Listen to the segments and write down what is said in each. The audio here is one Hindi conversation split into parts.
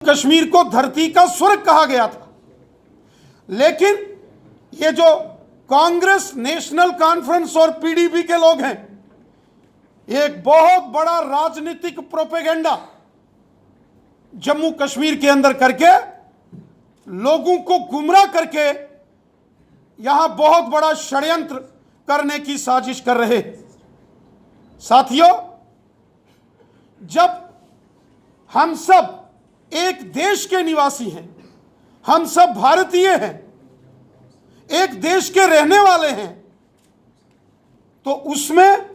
कश्मीर को धरती का स्वर्ग कहा गया था। लेकिन ये जो कांग्रेस, नेशनल कॉन्फ्रेंस और पीडीपी के लोग हैं, ये एक बहुत बड़ा राजनीतिक प्रोपेगेंडा जम्मू कश्मीर के अंदर करके लोगों को गुमराह करके यहां बहुत बड़ा षड्यंत्र करने की साजिश कर रहे। साथियों, जब हम सब एक देश के निवासी हैं, हम सब भारतीय हैं, एक देश के रहने वाले हैं, तो उसमें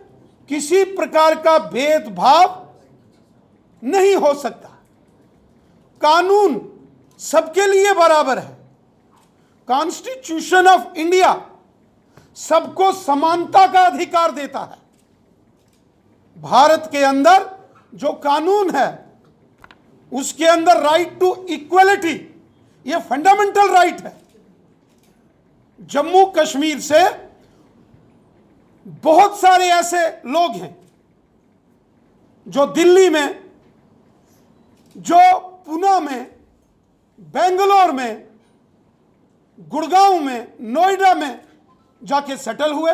किसी प्रकार का भेदभाव नहीं हो सकता। कानून सबके लिए बराबर है। कॉन्स्टिट्यूशन ऑफ इंडिया सबको समानता का अधिकार देता है। भारत के अंदर जो कानून है उसके अंदर राइट टू इक्वलिटी, यह फंडामेंटल राइट है। जम्मू कश्मीर से बहुत सारे ऐसे लोग हैं जो दिल्ली में, जो पुणे में, बेंगलोर में, गुड़गांव में, नोएडा में जाके सेटल हुए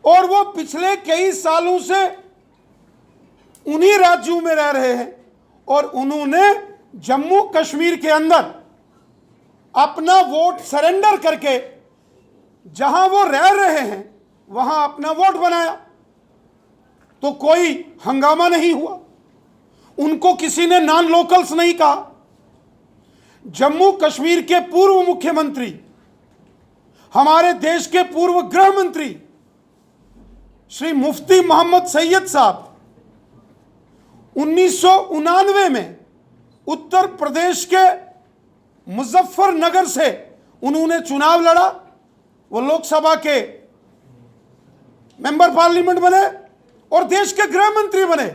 और वो पिछले कई सालों से उन्हीं राज्यों में रह रहे हैं और उन्होंने जम्मू कश्मीर के अंदर अपना वोट सरेंडर करके जहां वो रह रहे हैं वहां अपना वोट बनाया। तो कोई हंगामा नहीं हुआ, उनको किसी ने नॉन लोकल्स नहीं कहा। जम्मू कश्मीर के पूर्व मुख्यमंत्री, हमारे देश के पूर्व गृह मंत्री श्री मुफ्ती मोहम्मद सैयद साहब 1999 में उत्तर प्रदेश के मुजफ्फरनगर से उन्होंने चुनाव लड़ा। वो लोकसभा के मेंबर पार्लियामेंट बने और देश के गृह मंत्री बने।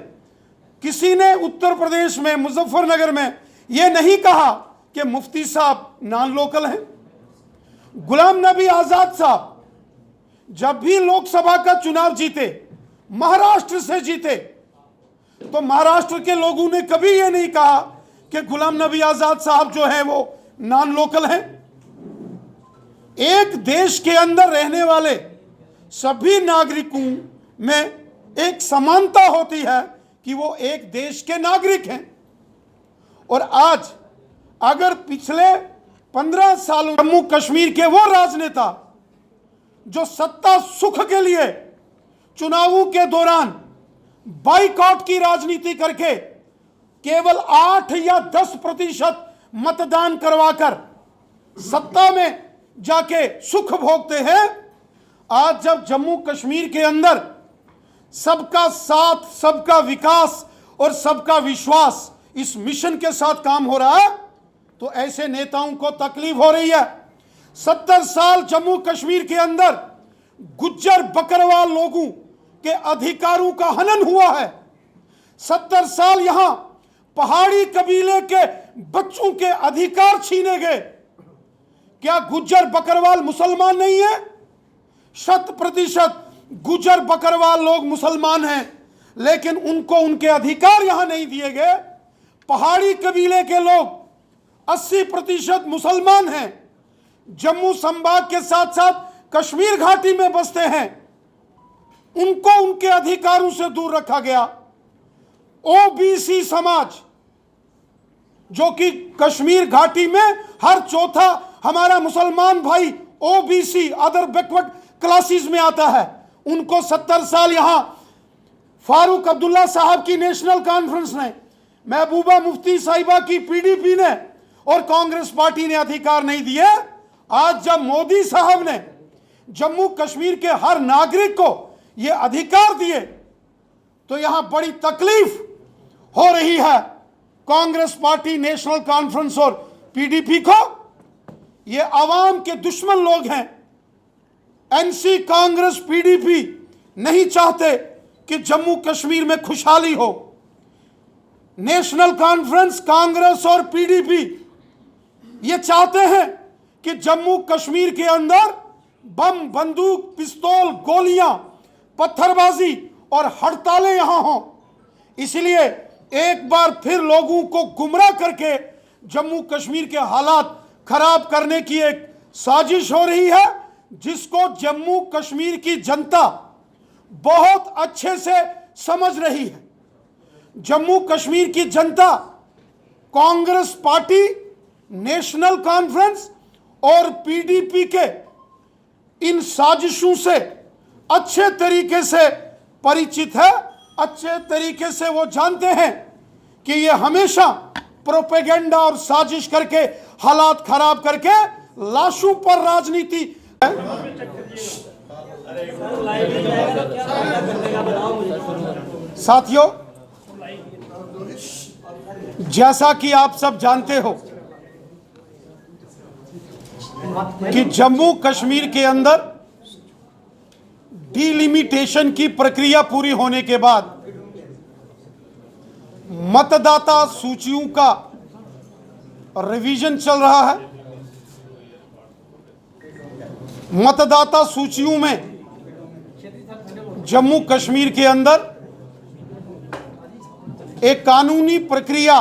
किसी ने उत्तर प्रदेश में, मुजफ्फरनगर में यह नहीं कहा कि मुफ्ती साहब नॉन लोकल हैं। गुलाम नबी आजाद साहब जब भी लोकसभा का चुनाव जीते, महाराष्ट्र से जीते, तो महाराष्ट्र के लोगों ने कभी यह नहीं कहा कि गुलाम नबी आजाद साहब जो है वो नॉन लोकल हैं। एक देश के अंदर रहने वाले सभी नागरिकों में एक समानता होती है कि वो एक देश के नागरिक हैं। और आज अगर पिछले 15 सालों जम्मू कश्मीर के वो राजनेता जो सत्ता सुख के लिए चुनावों के दौरान बाइकआउट की राजनीति करके केवल 8 या 10% मतदान करवाकर सत्ता में जाके सुख भोगते हैं, आज जब जम्मू कश्मीर के अंदर सबका साथ, सबका विकास और सबका विश्वास इस मिशन के साथ काम हो रहा है, तो ऐसे नेताओं को तकलीफ हो रही है। 70 साल जम्मू कश्मीर के अंदर गुज्जर बकरवाल लोगों के अधिकारों का हनन हुआ है। 70 साल यहां पहाड़ी कबीले के बच्चों के अधिकार छीने गए। क्या गुज्जर बकरवाल मुसलमान नहीं है? 100% गुज्जर बकरवाल लोग मुसलमान हैं, लेकिन उनको उनके अधिकार यहां नहीं दिए गए। पहाड़ी कबीले के लोग 80% मुसलमान हैं, जम्मू संभाग के साथ साथ कश्मीर घाटी में बसते हैं, उनको उनके अधिकारों से दूर रखा गया। ओबीसी समाज जो कि कश्मीर घाटी में हर चौथा हमारा मुसलमान भाई ओबीसी, अदर बैकवर्ड क्लासेस में आता है, उनको 70 साल यहां फारूक अब्दुल्ला साहब की नेशनल कॉन्फ्रेंस ने, महबूबा मुफ्ती साहिबा की पीडीपी ने और कांग्रेस पार्टी ने अधिकार नहीं दिए। आज जब मोदी साहब ने जम्मू कश्मीर के हर नागरिक को यह अधिकार दिए, तो यहां बड़ी तकलीफ हो रही है कांग्रेस पार्टी, नेशनल कॉन्फ्रेंस और पीडीपी को। ये आवाम के दुश्मन लोग हैं। एनसी, कांग्रेस, पीडीपी नहीं चाहते कि जम्मू कश्मीर में खुशहाली हो। नेशनल कॉन्फ्रेंस, कांग्रेस और पीडीपी ये चाहते हैं कि जम्मू कश्मीर के अंदर बम, बंदूक, पिस्तौल, गोलियां, पत्थरबाजी और हड़तालें यहां हों। इसलिए एक बार फिर लोगों को गुमराह करके जम्मू कश्मीर के हालात खराब करने की एक साजिश हो रही है, जिसको जम्मू कश्मीर की जनता बहुत अच्छे से समझ रही है। जम्मू कश्मीर की जनता कांग्रेस पार्टी, नेशनल कॉन्फ्रेंस और पीडीपी के इन साजिशों से अच्छे तरीके से परिचित है। अच्छे तरीके से वो जानते हैं कि ये हमेशा प्रोपेगेंडा और साजिश करके, हालात खराब करके, लाशों पर राजनीति। साथियों, जैसा कि आप सब जानते हो कि जम्मू कश्मीर के अंदर डिलिमिटेशन की प्रक्रिया पूरी होने के बाद मतदाता सूचियों का रिवीजन चल रहा है। मतदाता सूचियों में जम्मू कश्मीर के अंदर एक कानूनी प्रक्रिया,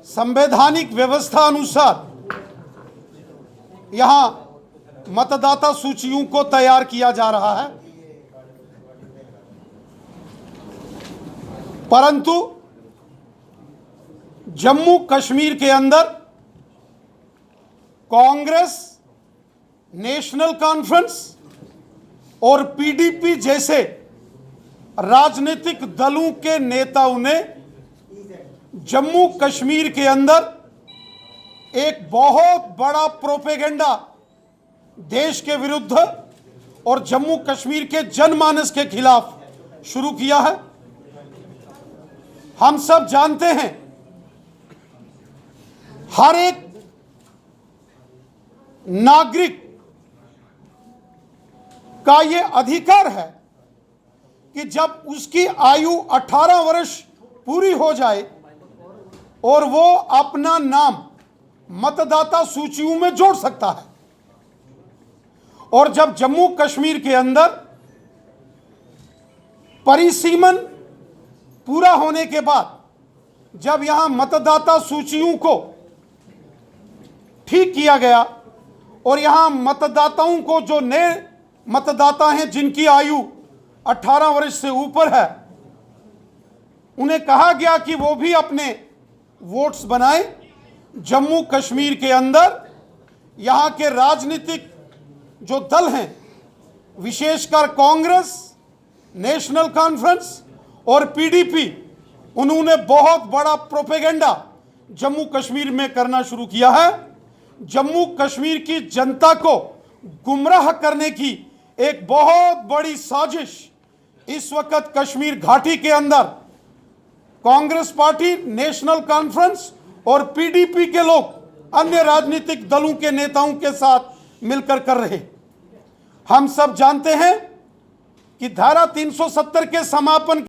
संवैधानिक व्यवस्था अनुसार यहां मतदाता सूचियों को तैयार किया जा रहा है। परंतु जम्मू कश्मीर के अंदर कांग्रेस, नेशनल कॉन्फ्रेंस और पीडीपी जैसे राजनीतिक दलों के नेताओं ने जम्मू कश्मीर के अंदर एक बहुत बड़ा प्रोपेगेंडा देश के विरुद्ध और जम्मू कश्मीर के जनमानस के खिलाफ शुरू किया है। हम सब जानते हैं, हर एक नागरिक का यह अधिकार है कि जब उसकी आयु 18 वर्ष पूरी हो जाए और वो अपना नाम मतदाता सूचियों में जोड़ सकता है। और जब जम्मू कश्मीर के अंदर परिसीमन पूरा होने के बाद जब यहां मतदाता सूचियों को ठीक किया गया और यहां मतदाताओं को, जो नए मतदाता हैं जिनकी आयु 18 वर्ष से ऊपर है, उन्हें कहा गया कि वो भी अपने वोट्स बनाएं। जम्मू कश्मीर के अंदर यहां के राजनीतिक जो दल हैं, विशेषकर कांग्रेस, नेशनल कॉन्फ्रेंस और पीडीपी, उन्होंने बहुत बड़ा प्रोपेगेंडा जम्मू कश्मीर में करना शुरू किया है। जम्मू कश्मीर की जनता को गुमराह करने की एक बहुत बड़ी साजिश इस वक्त कश्मीर घाटी के अंदर कांग्रेस पार्टी, नेशनल कॉन्फ्रेंस और पीडीपी के लोग अन्य राजनीतिक दलों के नेताओं के साथ मिलकर कर रहे। हम सब जानते हैं कि धारा 370 के समापन